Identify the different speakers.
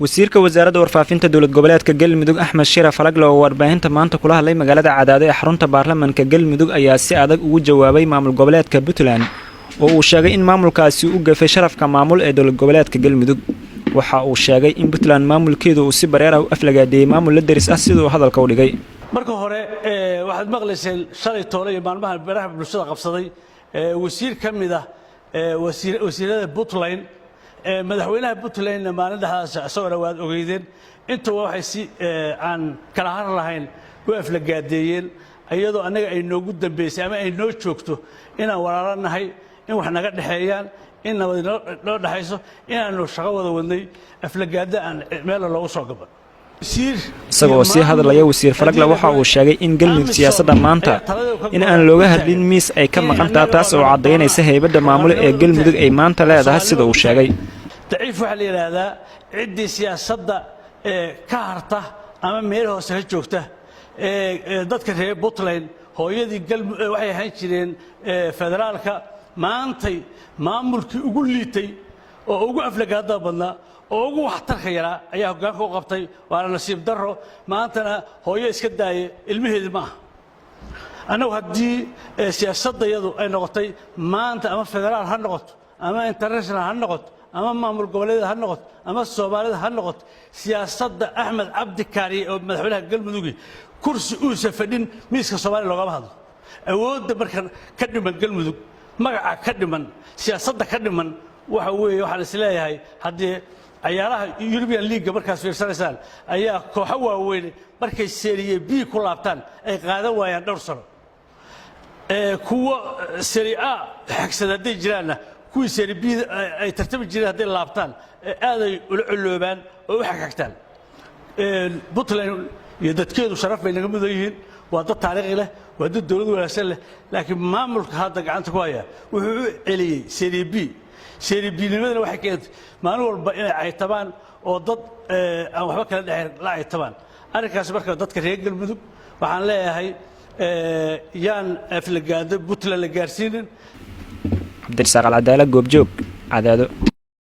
Speaker 1: wasiirka wasaaradda warfaafinta dowlad goboleedka Galmudug Axmed Shira Falagle oo warbaahinta maanta kula hadlay magaalada Cadaado ee xarunta baarlamaanka Galmudug ayaa si adag ugu jawaabay maamul goboleedka Puntland oo uu sheegay in maamulkaasi uu gafay sharafka maamul ee dowlad goboleedka Galmudug waxa uu sheegay in Puntland maamulkeedu uu si bareer ah u aflagaadeeyay maamul la deris ah sidoo hadalka u dhigay
Speaker 2: marka hore waxaad maqlayseen shalay toole iyo maalmaha baraha bulshada qabsaday wasiir kamid ah wasiirada Puntland madaxweynaha Puntland maalintaas soo waad ogeydeen inta waxay si aan kala har lahayn ku aflagaadeeyeen ayadoo anaga ay noogu dambeysay ama ay noo joogto inaan walaalaanahay in wax naga dhaxeeyaan in nabad noo dhaxayso inaanu shaqo wada wadnay aflagaada aan meel loogu soo gaban
Speaker 1: isagoo si hadalaya wasiir Falagle waxa uu sheegay in Galmudug siyaasadda maanta in aan looga hadlin miis ay ka maqan taas oo cadeynaysa haybada maamul ee Galmudug ay maanta leedahay sida uu sheegay
Speaker 2: daciif waxa la yiraahdaa cidii siyaasadda ka harta ama meel hoose ka joogta dadka reer Puntland hooyadii Galmudug waxay ahaan jireen federaalka maantay maamulkii ugu liitay oo ugu aflagaada badnaa oo ugu waxtarka yaraa ayaa hoggaanka u qabtay waana nasiib darro maantana hooyo iska daayay ilmaheedii ma aha anagu haddii siyaasaddayadu ay noqotay maanta ama federaal ha noqoto ama international ha noqoto ama maamul goboleed ha noqoto ama Soomaalida ha noqoto siyaasadda Axmed Cabdi Kaariye oo madaxweynaha Galmudug kursi uu safadin miiska Soomaaliya looga hadlo awoodda markan ka dhiman Galmudug magaca ka dhiman siyaasadda ka dhiman waxa weeye waxaan is leeyahay haddii ciyaaraha European League markaas fiirsanaysan ayaa kooxo waaweyn markay Serie B ku laabtaan ay qaadan waayaan dhowr sano kuwa Serie A xigsadada jiraana kuwii Serie B ay tartami jireen haday laabtaan aad ay u culoobaan oo u xagxagtaan Puntland iyo dadkeedu sharaf bay naga mudan yihiin waa dad taariikh leh waa dad dawlad wanaagsan leh laakiin maamulka hadda gacanta ku haya wuxuu u celiyay Serie B Serie B nimadana waxay keentay maalin walba inay caytabaan oo dad aan waxba kala dhaxeyn la caytabaan arrinkaas marka dadka reer Galmudug waxaan leeyahay yaan aflagaado Puntland la gaarsiinin
Speaker 1: Cabdi Rasaaq Al Cadaala goobjoog Cadaado